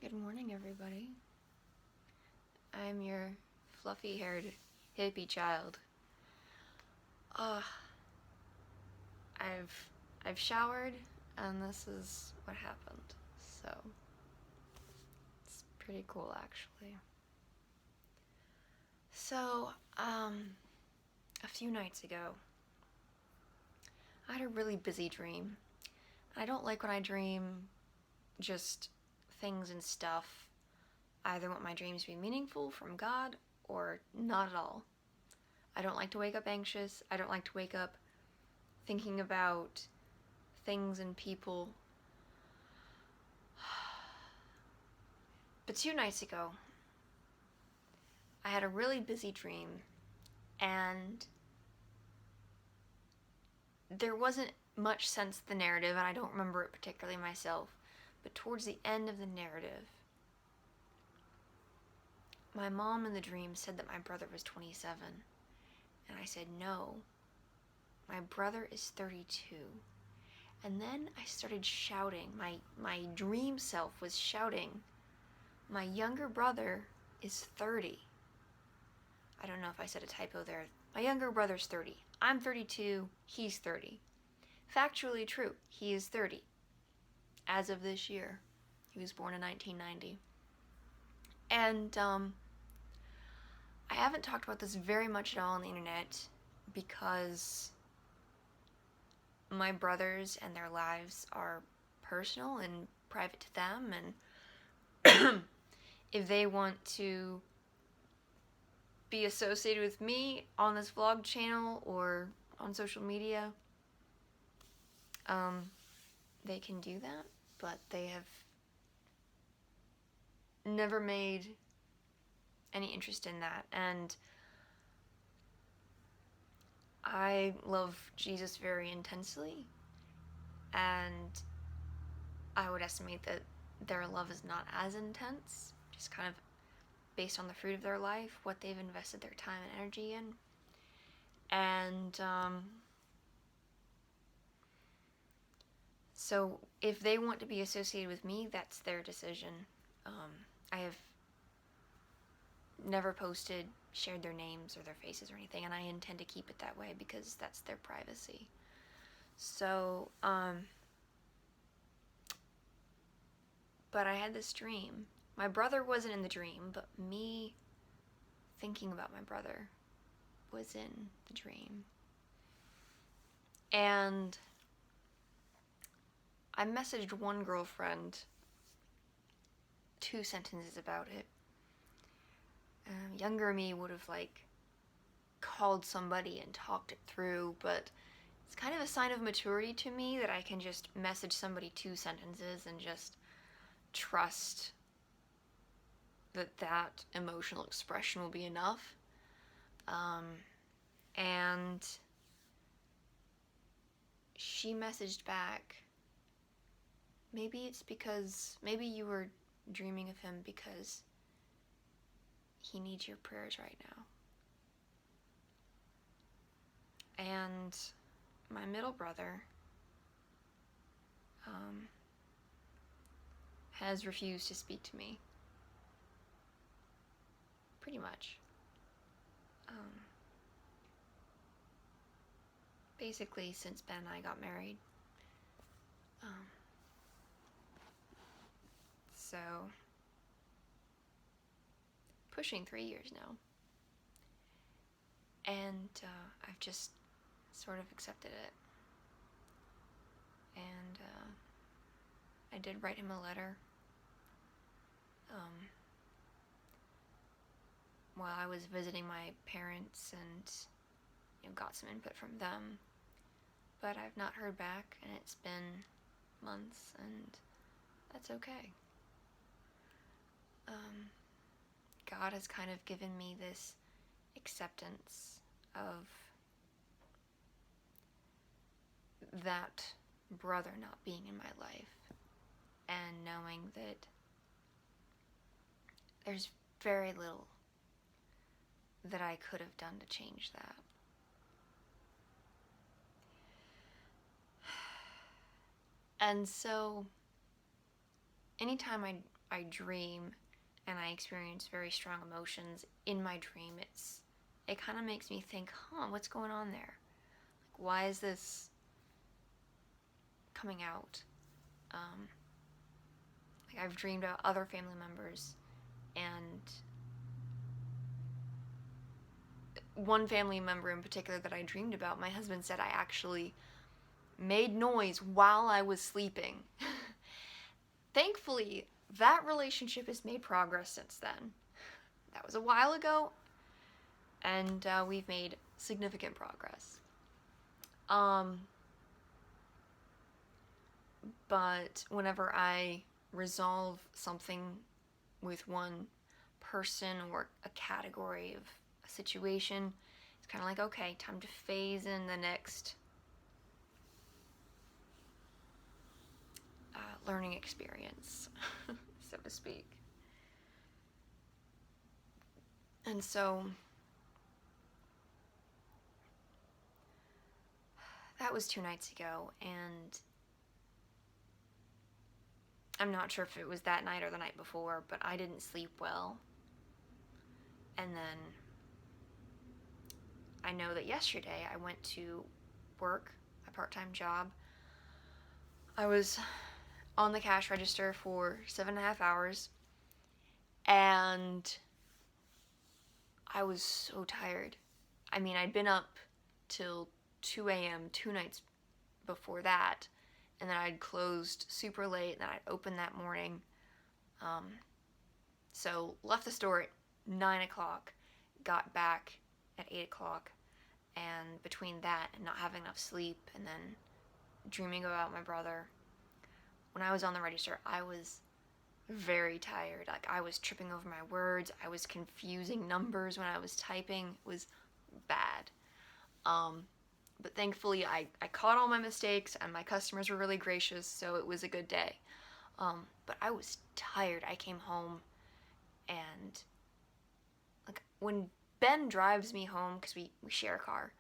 Good morning, everybody. I'm your fluffy-haired hippie child. Uh, I've showered, and this is what happened. So, it's pretty cool, actually. So, a few nights ago, I had a really busy dream. I don't like when I dream just things and stuff. I either want my dreams to be meaningful from God or not at all. I don't like to wake up anxious. I don't like to wake up thinking about things and people. But 2 nights ago, I had a really busy dream, and there wasn't much sense to the narrative, and I don't remember it particularly myself. But towards the end of the narrative, my mom in the dream said that my brother was 27. And I said, no, my brother is 32. And then I started shouting. My dream self was shouting, my younger brother is 30. I don't know if I said a typo there. My younger brother's 30. I'm 32. He's 30. Factually true. He is 30. As of this year. He was born in 1990. And I haven't talked about this very much at all on the internet because my brothers and their lives are personal and private to them, and if they want to be associated with me on this vlog channel or on social media, they can do that, but they have never made any interest in that. And I love Jesus very intensely, and I would estimate that their love is not as intense, just kind of based on the fruit of their life, what they've invested their time and energy in. And so if they want to be associated with me, that's their decision. I have never posted, shared their names or their faces or anything, and I intend to keep it that way because that's their privacy. So, but I had this dream. My brother wasn't in the dream, but me thinking about my brother was in the dream. And I messaged one girlfriend 2 sentences about it. Younger me would have called somebody and talked it through, but it's kind of a sign of maturity to me that I can just message somebody 2 sentences and just trust that emotional expression will be enough. And she messaged back, maybe you were dreaming of him because he needs your prayers right now. And my middle brother has refused to speak to me. Pretty much. Basically, since Ben and I got married. So, pushing 3 years now. And I've just sort of accepted it. And I did write him a letter while I was visiting my parents and got some input from them. But I've not heard back, and it's been months, and that's okay. God has kind of given me this acceptance of that brother not being in my life, and knowing that there's very little that I could have done to change that. And so anytime I dream and I experience very strong emotions in my dream, it kind of makes me think, what's going on there? Like, why is this coming out? Like, I've dreamed about other family members, and one family member in particular that I dreamed about, my husband said I actually made noise while I was sleeping. Thankfully, that relationship has made progress since then. That was a while ago, and we've made significant progress. But whenever I resolve something with one person or a category of a situation, it's kind of like, okay, time to phase in the next learning experience, so to speak. And so that was 2 nights ago, and I'm not sure if it was that night or the night before, but I didn't sleep well. And then I know that yesterday I went to work, a part-time job. I was on the cash register for 7.5 hours, and I was so tired. I mean, I'd been up till 2 a.m. 2 nights before that, and then I'd closed super late, and then I'd opened that morning. So left the store at 9 o'clock, got back at 8 o'clock, and between that and not having enough sleep and then dreaming about my brother, when I was on the register, I was very tired. Like, I was tripping over my words, I was confusing numbers when I was typing. It was bad. But thankfully I caught all my mistakes, and my customers were really gracious, so it was a good day. But I was tired. I came home, and like, when Ben drives me home, because we share a car,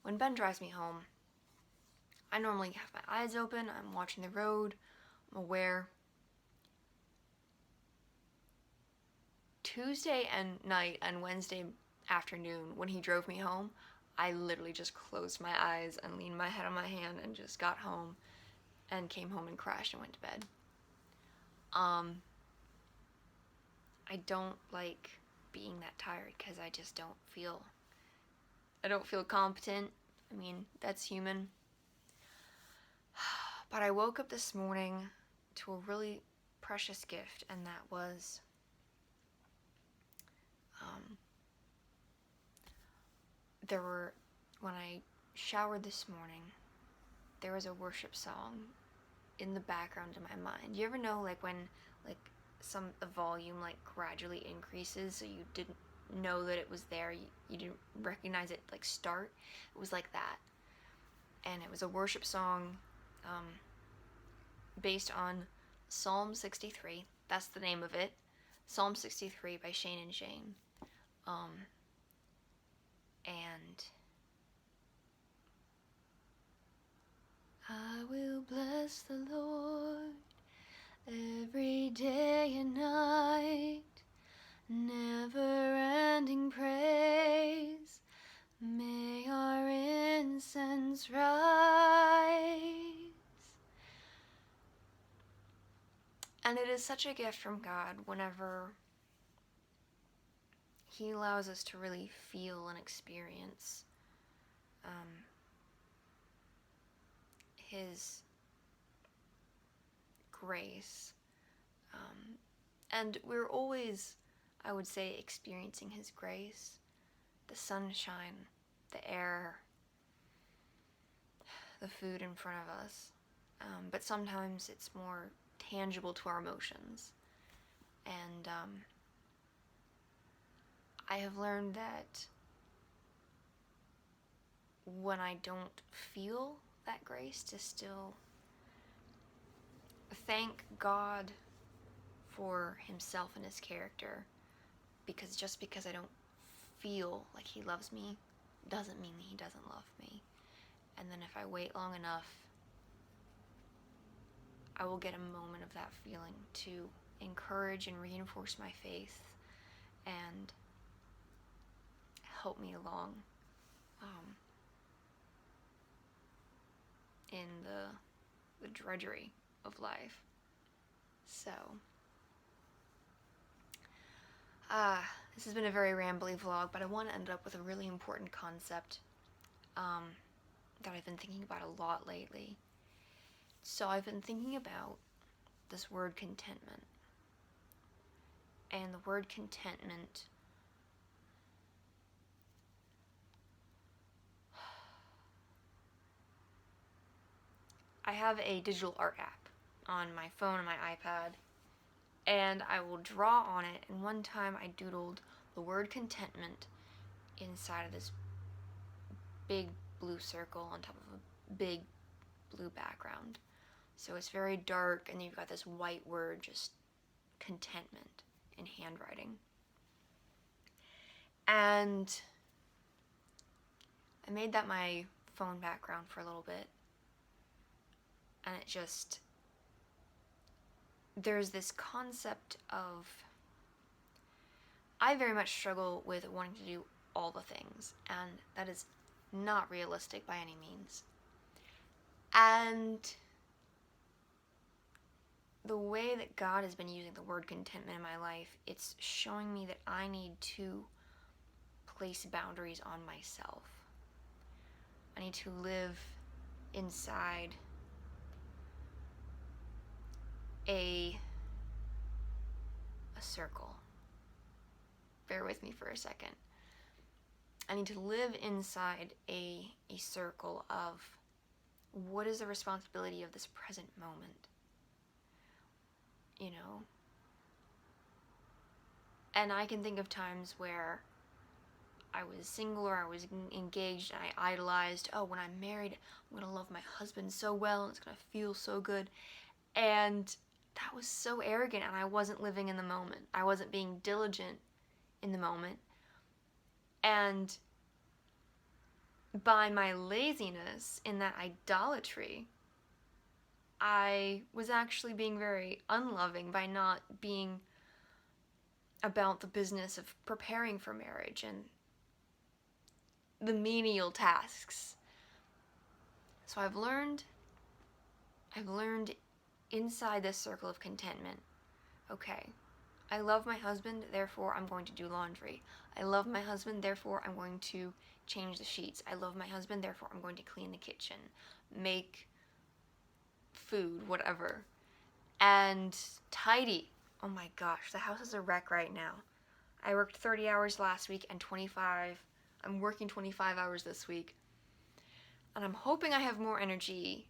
when Ben drives me home, I normally have my eyes open, I'm watching the road, I'm aware. Tuesday and night and Wednesday afternoon, when he drove me home, I literally just closed my eyes and leaned my head on my hand and just got home and came home and crashed and went to bed. I don't like being that tired because I just don't feel competent. I mean, that's human. But I woke up this morning to a really precious gift, and that was when I showered this morning, there was a worship song in the background of my mind. You ever know, like, when the volume like gradually increases, so you didn't know that it was there, you didn't recognize it like start? It was like that. And it was a worship song based on Psalm 63. That's the name of it. Psalm 63 by Shane and Shane. And I will bless the Lord every day and night, never-ending praise, may our incense rise. And it is such a gift from God whenever He allows us to really feel and experience His grace. And we're always, I would say, experiencing His grace. The sunshine, the air, the food in front of us. But sometimes it's more tangible to our emotions. And I have learned that when I don't feel that grace, to still thank God for Himself and His character, because just because I don't feel like He loves me doesn't mean He doesn't love me. And then if I wait long enough, I will get a moment of that feeling too encourage and reinforce my faith and help me along in the drudgery of life. So, this has been a very rambly vlog, but I want to end up with a really important concept that I've been thinking about a lot lately. So I've been thinking about this word contentment. And the word contentment I have a digital art app on my phone and my iPad, and I will draw on it, and one time I doodled the word contentment inside of this big blue circle on top of a big blue background. So it's very dark, and you've got this white word, just contentment, in handwriting. And I made that my phone background for a little bit, and it just, there's this concept of, I very much struggle with wanting to do all the things, and that is not realistic by any means. And the way that God has been using the word contentment in my life, it's showing me that I need to place boundaries on myself. I need to live inside a circle. Bear with me for a second. I need to live inside a circle of what is the responsibility of this present moment, you know? And I can think of times where I was single or I was engaged and I idolized, oh, when I'm married, I'm gonna love my husband so well and it's gonna feel so good. And that was so arrogant, and I wasn't living in the moment. I wasn't being diligent in the moment. And by my laziness in that idolatry, I was actually being very unloving by not being about the business of preparing for marriage and the menial tasks. So I've learned inside this circle of contentment, okay, I love my husband, therefore I'm going to do laundry. I love my husband, therefore I'm going to change the sheets. I love my husband, therefore I'm going to clean the kitchen, make food, whatever. And tidy. Oh my gosh, the house is a wreck right now. I worked 30 hours last week and I'm working 25 hours this week. And I'm hoping I have more energy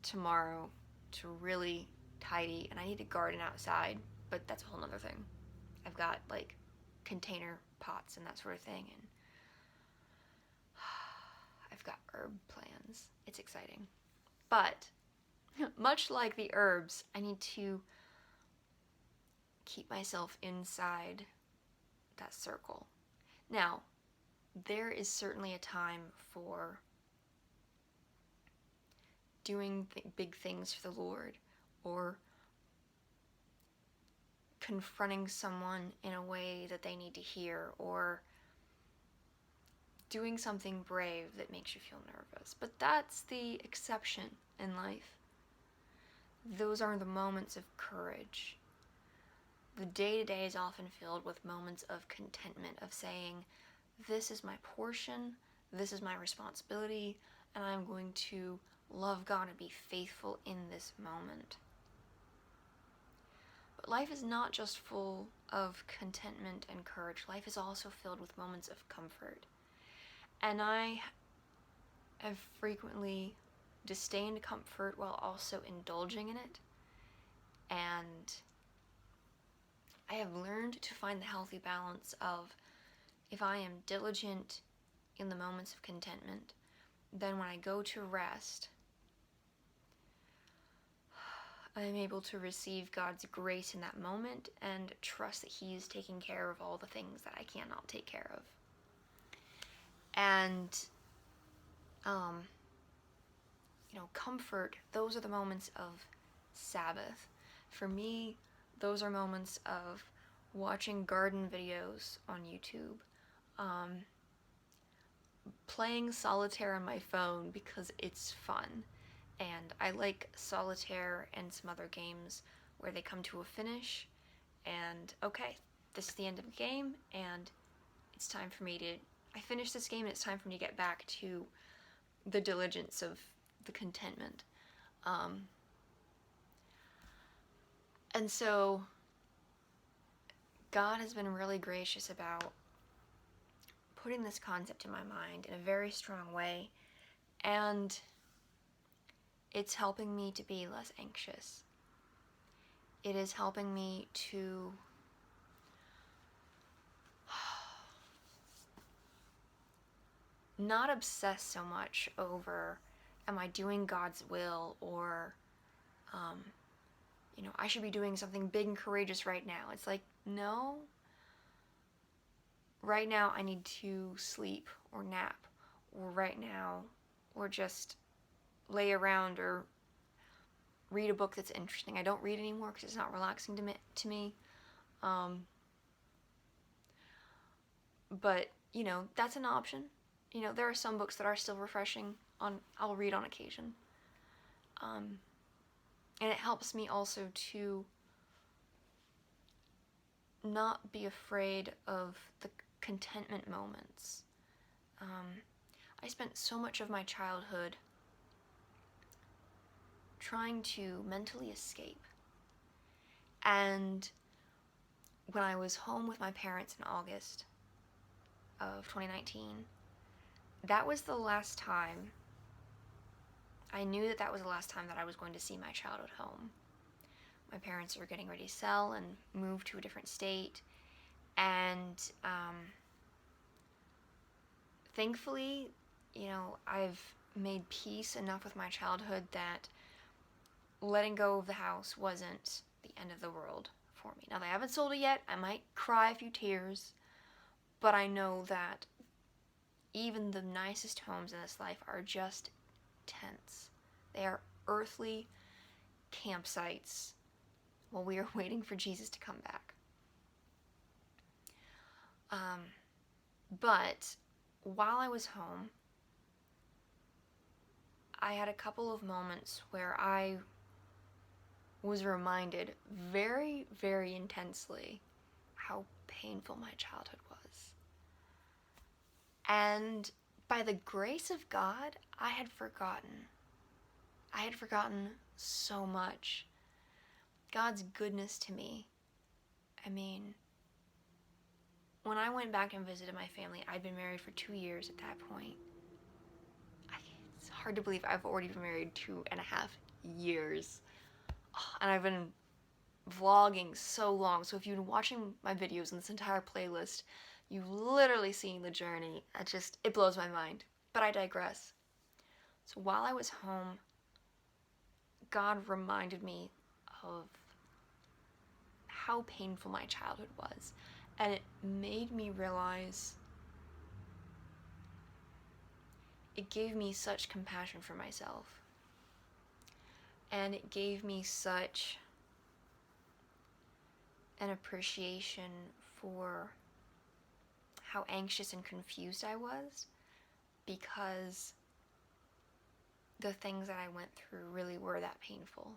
tomorrow to really tidy, and I need to garden outside, but that's a whole nother thing. I've got like container pots and that sort of thing, and I've got herb plans. It's exciting. But much like the herbs, I need to keep myself inside that circle. Now, there is certainly a time for doing big things for the Lord, or confronting someone in a way that they need to hear, or doing something brave that makes you feel nervous. But that's the exception in life. Those are the moments of courage. The day-to-day is often filled with moments of contentment, of saying, this is my portion, this is my responsibility, and I'm going to love God and be faithful in this moment. But life is not just full of contentment and courage. Life is also filled with moments of comfort. And I have frequently disdained comfort while also indulging in it. And I have learned to find the healthy balance of, if I am diligent in the moments of contentment, then when I go to rest, I am able to receive God's grace in that moment and trust that He is taking care of all the things that I cannot take care of. And, comfort, those are the moments of Sabbath. For me, those are moments of watching garden videos on YouTube, um, playing solitaire on my phone because it's fun, and I like solitaire and some other games where they come to a finish, and okay, this is the end of the game, and it's time for me to, I finished this game and it's time for me to get back to the diligence of the contentment. And so God has been really gracious about putting this concept in my mind in a very strong way, and it's helping me to be less anxious. It is helping me to not obsess so much over, am I doing God's will, or I should be doing something big and courageous right now. It's like, no, right now I need to sleep or nap, or right now, or just lay around or read a book that's interesting. I don't read anymore because it's not relaxing to me. But, that's an option. There are some books that are still refreshing. I'll read on occasion. And it helps me also to not be afraid of the contentment moments. I spent so much of my childhood trying to mentally escape. And when I was home with my parents in August of 2019, that was the last time, I knew that was the last time that I was going to see my childhood home. My parents were getting ready to sell and move to a different state, and thankfully, I've made peace enough with my childhood that letting go of the house wasn't the end of the world for me. Now, they haven't sold it yet. I might cry a few tears, but I know that even the nicest homes in this life are just tents. They are earthly campsites while we are waiting for Jesus to come back. But while I was home, I had a couple of moments where I was reminded very, very intensely how painful my childhood was. And by the grace of God, I had forgotten. I had forgotten so much. God's goodness to me. I mean, when I went back and visited my family, I'd been married for 2 years at that point. It's hard to believe I've already been married 2.5 years. And I've been vlogging so long. So if you've been watching my videos in this entire playlist, you've literally seen the journey. It blows my mind. But I digress. So while I was home, God reminded me of how painful my childhood was. And it made me realize, it gave me such compassion for myself. And it gave me such an appreciation for how anxious and confused I was, because the things that I went through really were that painful.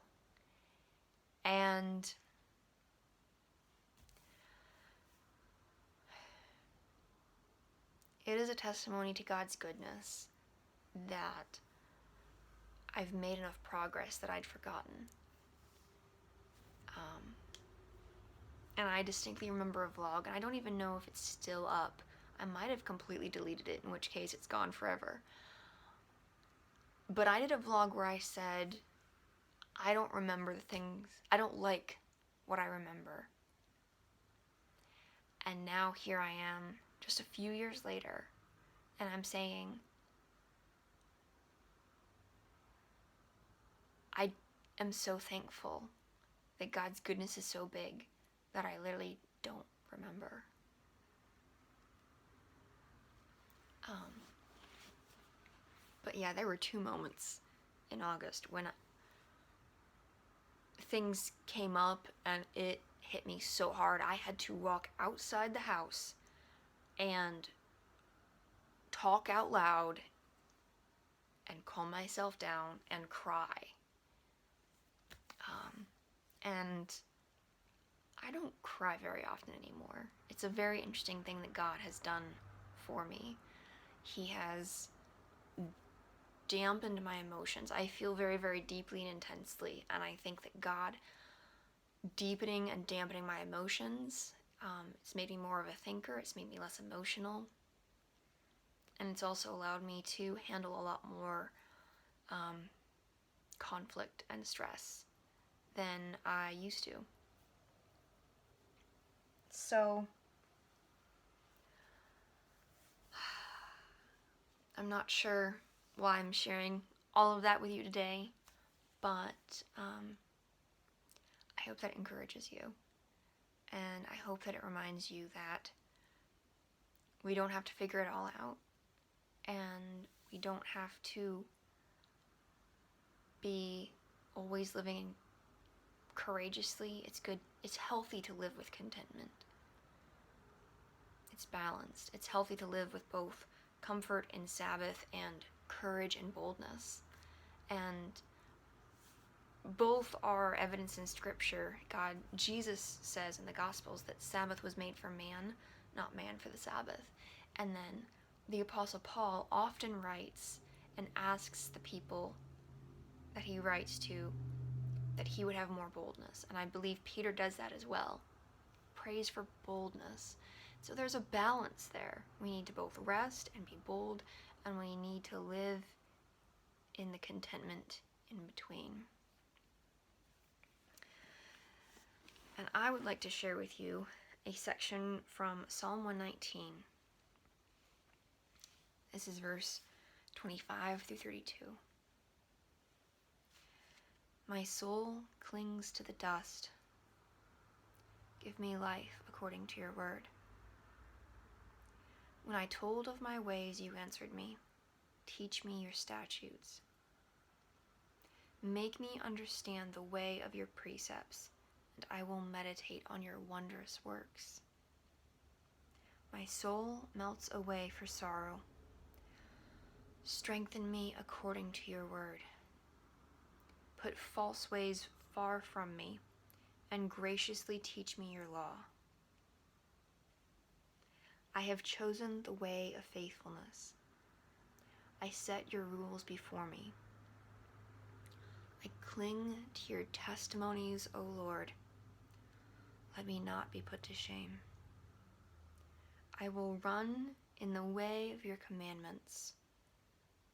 And it is a testimony to God's goodness that I've made enough progress that I'd forgotten. And I distinctly remember a vlog, and I don't even know if it's still up. I might have completely deleted it, in which case it's gone forever. But I did a vlog where I said, I don't remember the things, I don't like what I remember. And now here I am, just a few years later, and I'm saying, I am so thankful that God's goodness is so big that I literally don't remember. But yeah, there were 2 moments in August when things came up and it hit me so hard. I had to walk outside the house and talk out loud and calm myself down and cry. And I don't cry very often anymore. It's a very interesting thing that God has done for me. He has dampened my emotions. I feel very, very deeply and intensely, and I think that God deepening and dampening my emotions, it's made me more of a thinker, it's made me less emotional, and it's also allowed me to handle a lot more conflict and stress than I used to. So, I'm not sure why I'm sharing all of that with you today, but I hope that encourages you, and I hope that it reminds you that we don't have to figure it all out, and we don't have to be always living courageously. It's healthy to live with contentment. It's balanced. It's healthy to live with both comfort in Sabbath and courage and boldness. And both are evidence in Scripture. Jesus says in the Gospels that Sabbath was made for man, not man for the Sabbath. And then the Apostle Paul often writes and asks the people that he writes to that he would have more boldness. And I believe Peter does that as well. Prays for boldness. So there's a balance there. We need to both rest and be bold, and we need to live in the contentment in between. And I would like to share with you a section from Psalm 119. This is verse 25 through 32. My soul clings to the dust. Give me life according to your word. When I told of my ways, you answered me. Teach me your statutes. Make me understand the way of your precepts, and I will meditate on your wondrous works. My soul melts away for sorrow. Strengthen me according to your word. Put false ways far from me, and graciously teach me your law. I have chosen the way of faithfulness. I set your rules before me. I cling to your testimonies, O Lord. Let me not be put to shame. I will run in the way of your commandments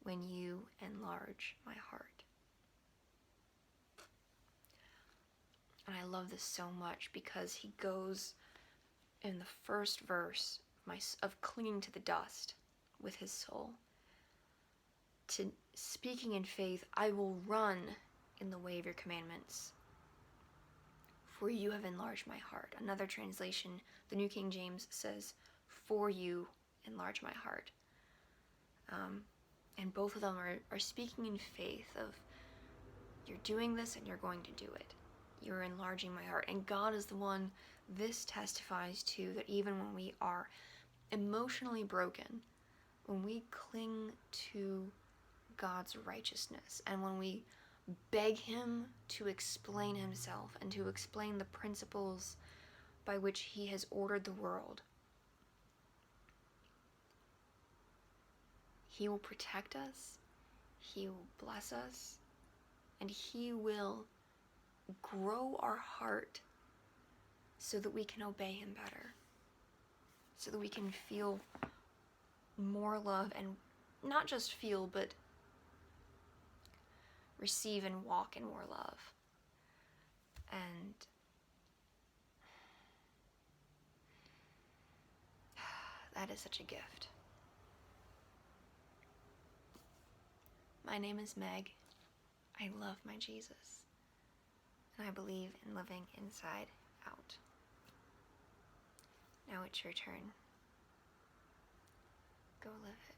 when you enlarge my heart. And I love this so much because he goes in the first verse of clinging to the dust with his soul to speaking in faith. I will run in the way of your commandments, for you have enlarged my heart. Another translation, the New King James, says, for you enlarge my heart. And both of them are speaking in faith of, you're doing this and you're going to do it. You're enlarging my heart. And God is the one this testifies to, that even when we are emotionally broken, when we cling to God's righteousness, and when we beg him to explain himself and to explain the principles by which he has ordered the world, he will protect us, he will bless us, and he will grow our heart so that we can obey him better, so that we can feel more love, and not just feel, but receive and walk in more love. And that is such a gift. My name is Meg. I love my Jesus, and I believe in living inside out. Now it's your turn. Go live it.